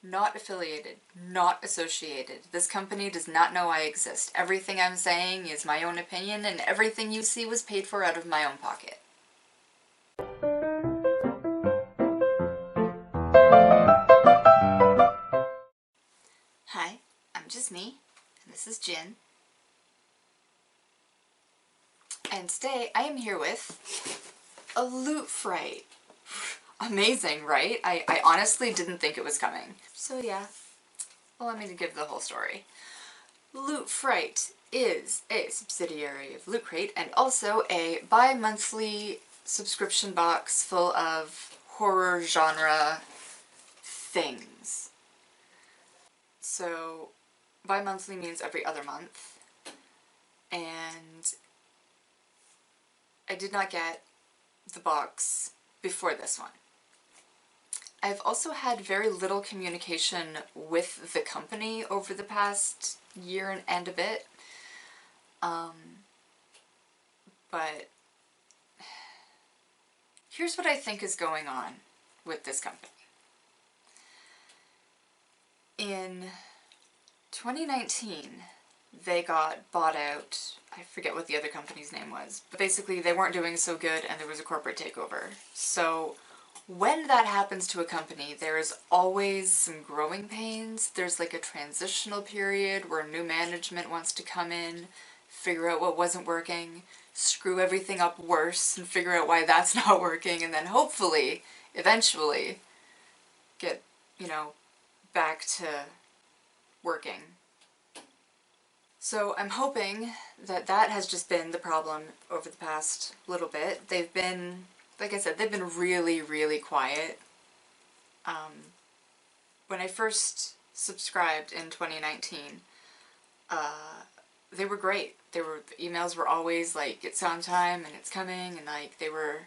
Not affiliated, not associated. This company does not know I exist. Everything I'm saying is my own opinion, and everything you see was paid for out of my own pocket. Hi, I'm just me, and this is Jin. And today I am here with a loot fright. Amazing, right? I honestly didn't think it was coming. So yeah, allow me to give the whole story. Loot Fright is a subsidiary of Loot Crate and also a bi-monthly subscription box full of horror genre things. So bi-monthly means every other month, and I did not get the box before this one. I've also had very little communication with the company over the past year and a bit. But here's what I think is going on with this company. In 2019, they got bought out. I forget what the other company's name was, but basically they weren't doing so good and there was a corporate takeover. So when that happens to a company, there is always some growing pains. There's like a transitional period where new management wants to come in, figure out what wasn't working, screw everything up worse and figure out why that's not working, and then hopefully, eventually, get, back to working. So I'm hoping that that has just been the problem over the past little bit. They've been, like I said, they've been really, really quiet. When I first subscribed in 2019, they were great. The emails were always like, it's on time and it's coming, and like they were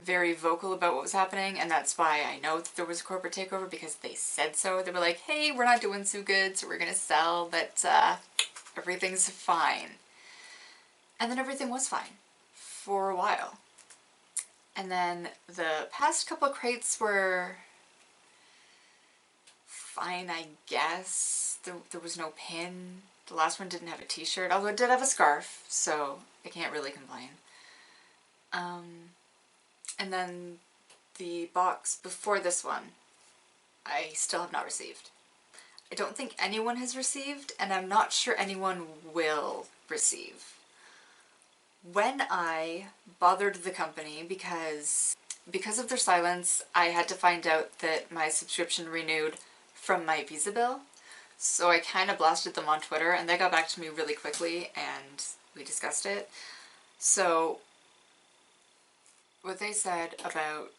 very vocal about what was happening, and that's why I know that there was a corporate takeover, because they said so. They were like, hey, we're not doing so good, so we're gonna sell, but everything's fine. And then everything was fine for a while. And then the past couple of crates were fine, I guess. There was no pin. The last one didn't have a t-shirt, although it did have a scarf, so I can't really complain. And then the box before this one, I still have not received. I don't think anyone has received, and I'm not sure anyone will receive. When I bothered the company, because of their silence, I had to find out that my subscription renewed from my Visa bill. So I kind of blasted them on Twitter, and they got back to me really quickly, and we discussed it. So what they said about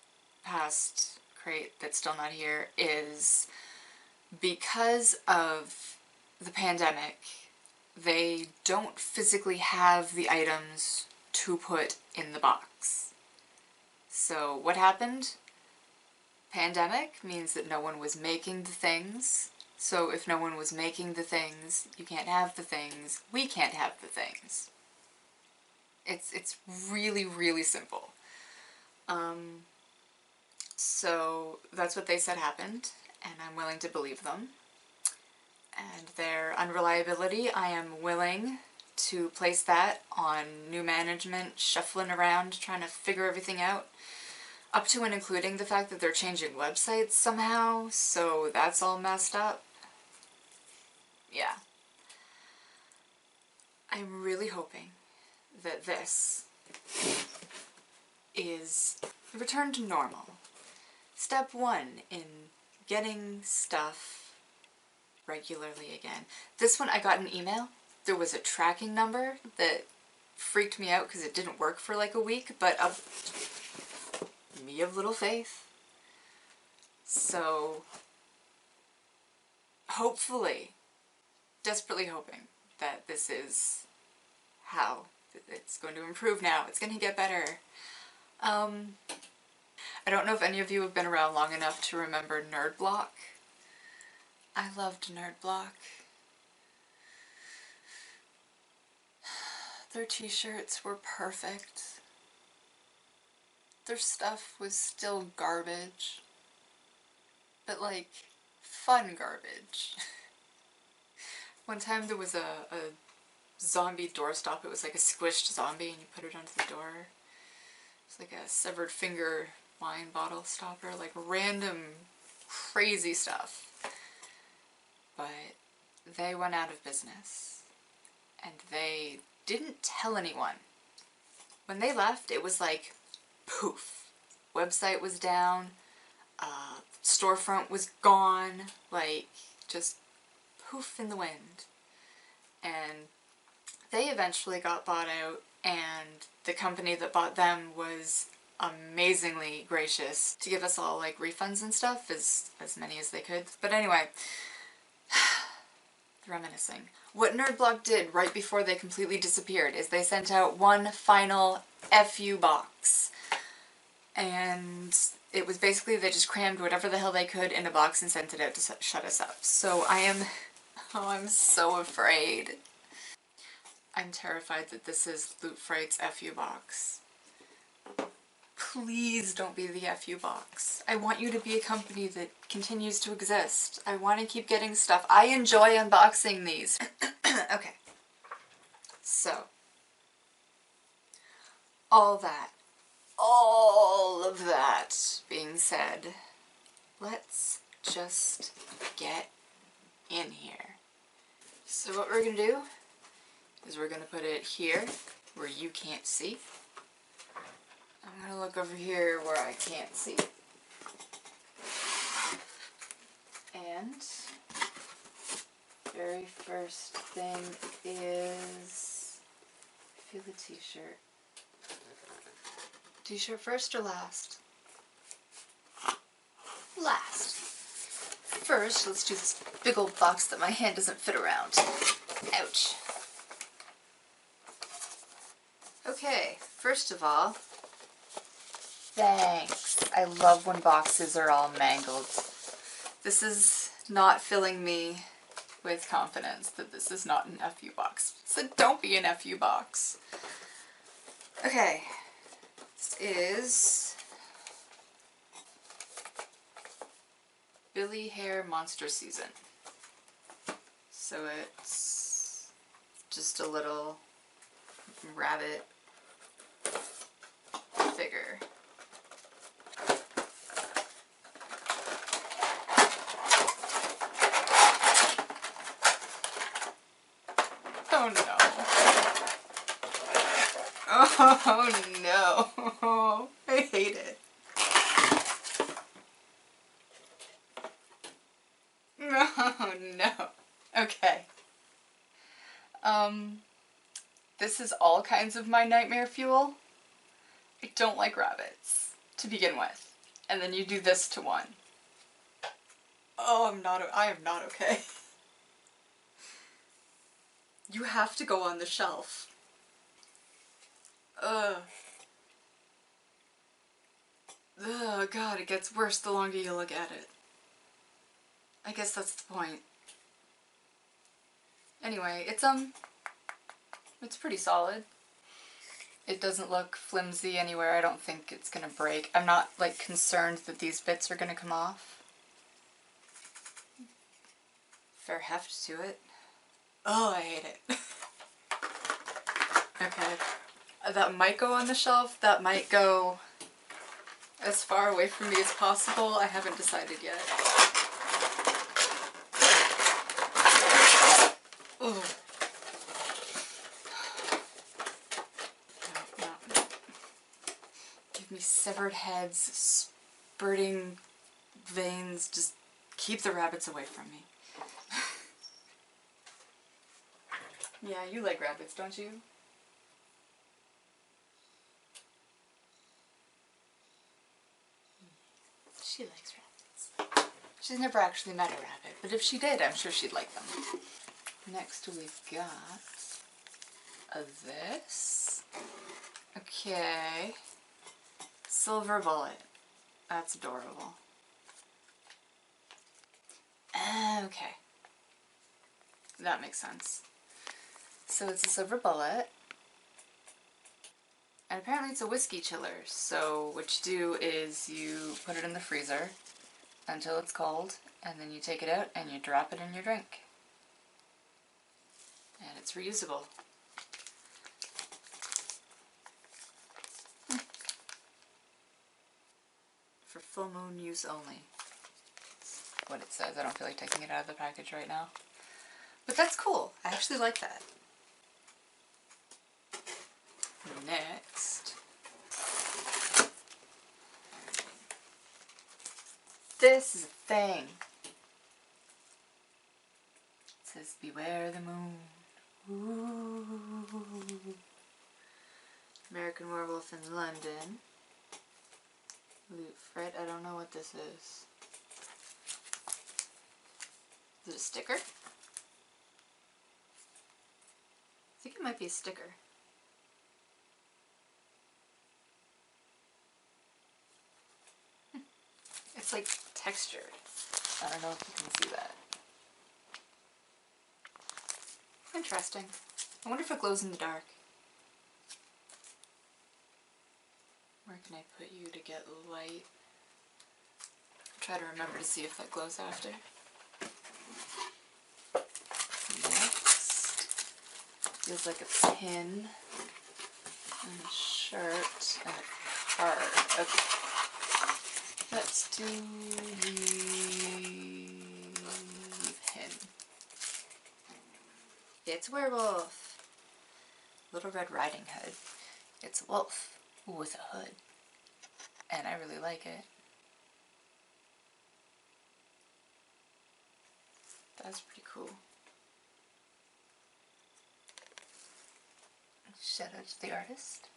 past crate that's still not here is because of the pandemic, they don't physically have the items to put in the box. So what happened? Pandemic means that no one was making the things. So if no one was making the things, you can't have the things, we can't have the things. It's really, really simple. So that's what they said happened, and I'm willing to believe them. And their unreliability, I am willing to place that on new management, shuffling around, trying to figure everything out. Up to and including the fact that they're changing websites somehow, so that's all messed up. Yeah. I'm really hoping that this is a return to normal. Step one in getting stuff regularly again. This one I got an email. There was a tracking number that freaked me out because it didn't work for like a week, but me of little faith. So hopefully, desperately hoping that this is how it's going to improve now. It's going to get better. I don't know if any of you have been around long enough to remember NerdBlock. I loved NerdBlock. Their t-shirts were perfect. Their stuff was still garbage. But like, fun garbage. One time there was a zombie doorstop. It was like a squished zombie and you put it onto the door. It's like a severed finger wine bottle stopper, like random crazy stuff. But they went out of business and they didn't tell anyone. When they left, it was like poof. Website was down, storefront was gone, like just poof in the wind. And they eventually got bought out, and the company that bought them was amazingly gracious to give us all like refunds and stuff, as many as they could. But anyway, reminiscing. What NerdBlock did right before they completely disappeared is they sent out one final FU box. And it was basically they just crammed whatever the hell they could in a box and sent it out to shut us up. So I'm so afraid. I'm terrified that this is Loot Fright's FU box. Please don't be the FU box. I want you to be a company that continues to exist. I want to keep getting stuff. I enjoy unboxing these. Okay. So, all of that being said, let's just get in here. So what we're gonna do is we're gonna put it here where you can't see. I'm gonna look over here where I can't see. And very first thing is, feel the t-shirt. T-shirt first or last? Last. First, let's do this big old box that my hand doesn't fit around. Ouch. Okay, first of all, thanks. I love when boxes are all mangled. This is not filling me with confidence that this is not an FU box. So don't be an FU box. Okay. This is Billy Hair Monster Season. So it's just a little rabbit figure. Oh no. Oh no. I hate it. Oh no. Okay. This is all kinds of my nightmare fuel. I don't like rabbits, to begin with. And then you do this to one. Oh, I am not okay. You have to go on the shelf. Ugh. Ugh, God, it gets worse the longer you look at it. I guess that's the point. Anyway, it's pretty solid. It doesn't look flimsy anywhere. I don't think it's gonna break. I'm not, like, concerned that these bits are gonna come off. Fair heft to it. Oh, I hate it. Okay. That might go on the shelf. That might go as far away from me as possible. I haven't decided yet. Ooh. No. Give me severed heads, spurting veins. Just keep the rabbits away from me. Yeah, you like rabbits, don't you? She likes rabbits. She's never actually met a rabbit, but if she did, I'm sure she'd like them. Next we've got this. Okay. Silver bullet. That's adorable. Okay. That makes sense. So it's a silver bullet. And apparently it's a whiskey chiller. So what you do is you put it in the freezer until it's cold, and then you take it out and you drop it in your drink. And it's reusable. For full moon use only. That's what it says. I don't feel like taking it out of the package right now. But that's cool. I actually like that. Next. This is a thing. It says, beware the moon. Ooh. American Werewolf in London. Fright, I don't know what this is. Is it a sticker? I think it might be a sticker. It's like textured. I don't know if you can see that. Interesting. I wonder if it glows in the dark. Where can I put you to get light? Try to remember to see if that glows after. Next, feels like a pin and a shirt and a card. Okay. Let's do the pin. It's a werewolf. Little Red Riding Hood. It's a wolf with a hood. And I really like it. That's pretty cool. Shout out to the artist.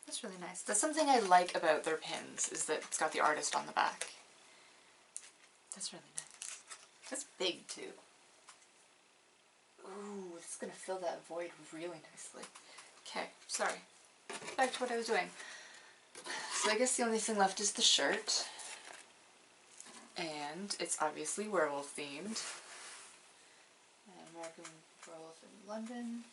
That's really nice. That's something I like about their pins, is that it's got the artist on the back. That's really nice. That's big too. Ooh, it's gonna fill that void really nicely. Okay, sorry. Back to what I was doing. So I guess the only thing left is the shirt. And it's obviously werewolf themed. American Werewolf in London.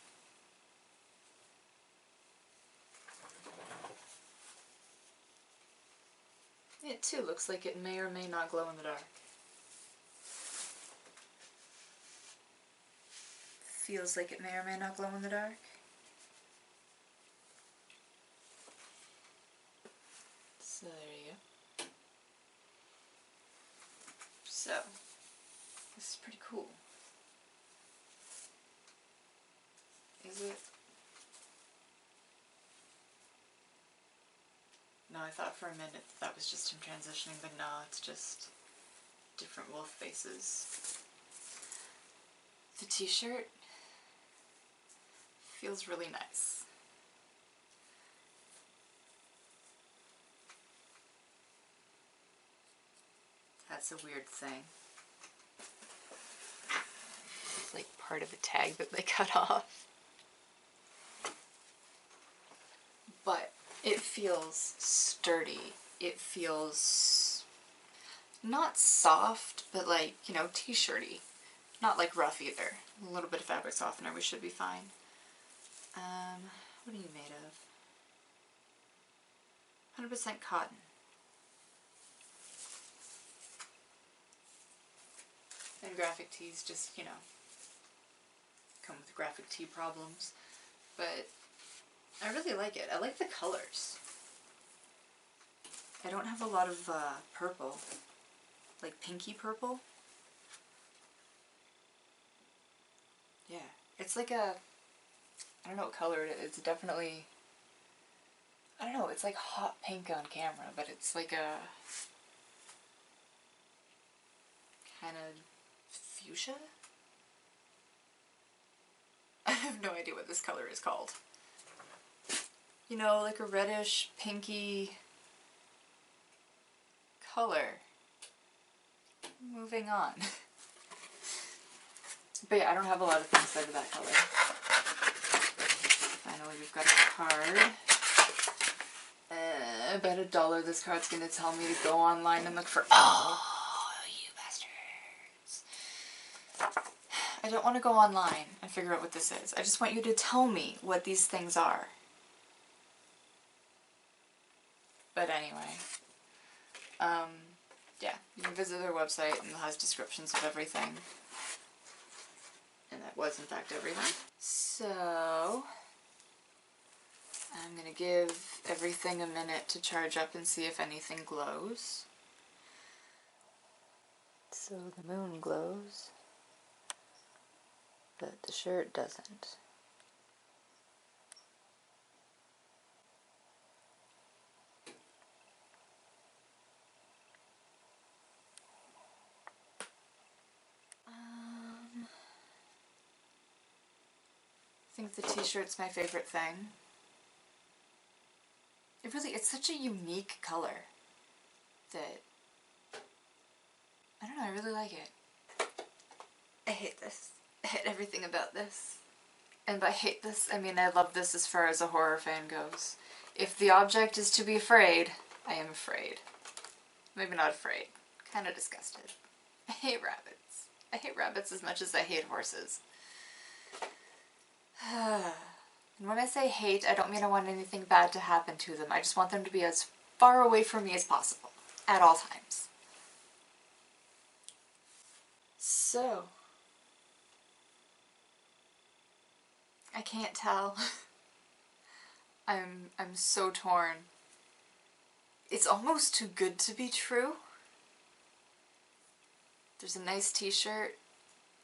It too looks like it may or may not glow in the dark. Feels like it may or may not glow in the dark. So there you go. So, this is pretty cool. Is it? No, I thought for a minute that was just him transitioning, but no, it's just different wolf faces. The t-shirt feels really nice. That's a weird thing. It's like part of a tag that they cut off. But it feels sturdy. It feels not soft, but like, you know, t-shirty. Not like rough either. A little bit of fabric softener, we should be fine. What are you made of? 100% cotton. And graphic tees just, you know, come with graphic tee problems. But I really like it. I like the colors. I don't have a lot of purple. Like pinky purple. Yeah. It's like a, I don't know what color it is. It's definitely, I don't know, it's like hot pink on camera, but it's like a kind of fuchsia? I have no idea what this color is called. You know, like a reddish, pinky color. Moving on. But yeah, I don't have a lot of things that are that color. Finally, we've got a card. About $1 this card's gonna tell me to go online and look for... Oh, you bastards. I don't want to go online and figure out what this is. I just want you to tell me what these things are. But anyway, yeah, you can visit their website and it has descriptions of everything. And that was in fact everything. So, I'm gonna give everything a minute to charge up and see if anything glows. So the moon glows, but the shirt doesn't. I think the t-shirt's my favorite thing. It's such a unique color that, I don't know, I really like it. I hate this. I hate everything about this. And by hate this, I mean I love this as far as a horror fan goes. If the object is to be afraid, I am afraid. Maybe not afraid. Kind of disgusted. I hate rabbits. I hate rabbits as much as I hate horses. And when I say hate, I don't mean I want anything bad to happen to them. I just want them to be as far away from me as possible. At all times. So, I can't tell. I'm so torn. It's almost too good to be true. There's a nice t-shirt.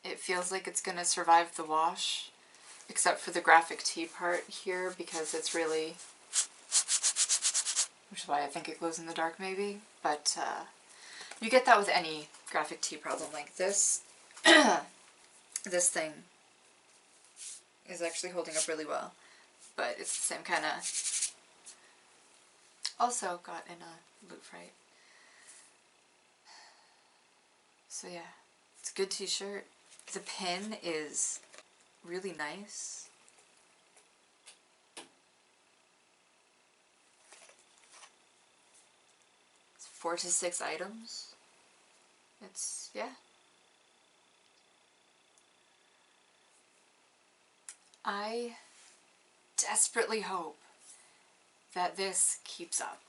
It feels like it's gonna survive the wash. Except for the graphic tee part here, because it's really, which is why I think it glows in the dark maybe, but you get that with any graphic tee problem like this. This thing is actually holding up really well, but it's the same kind of, also got in a Loot Fright. So yeah, it's a good t-shirt. The pin is really nice. It's 4 to 6 items. It's, yeah. I desperately hope that this keeps up.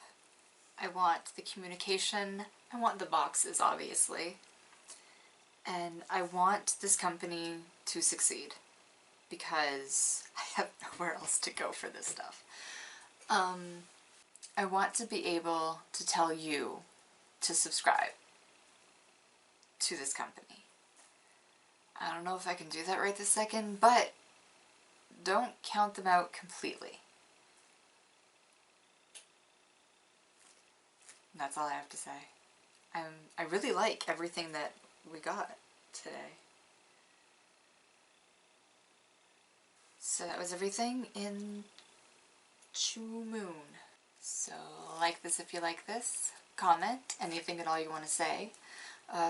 I want the communication, I want the boxes obviously, and I want this company to succeed. Because I have nowhere else to go for this stuff. I want to be able to tell you to subscribe to this company. I don't know if I can do that right this second, but don't count them out completely. And that's all I have to say. I really like everything that we got today. So that was everything in True Moon. So like this if you like this, comment anything at all you want to say,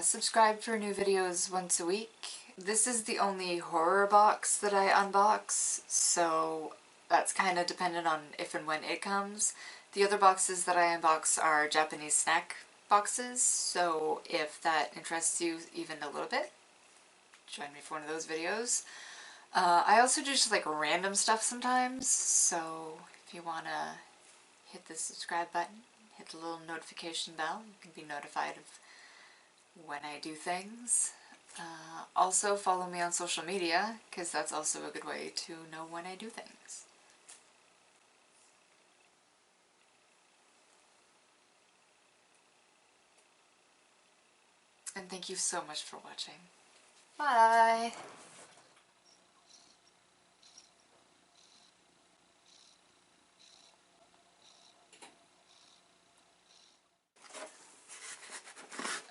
subscribe for new videos once a week. This is the only horror box that I unbox, so that's kind of dependent on if and when it comes. The other boxes that I unbox are Japanese snack boxes, so if that interests you even a little bit, join me for one of those videos. I also do just like random stuff sometimes, so if you want to hit the subscribe button, hit the little notification bell, you can be notified of when I do things. Also follow me on social media, because that's also a good way to know when I do things. And thank you so much for watching. Bye!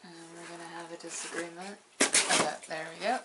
And we're gonna have a disagreement. Okay, there we go.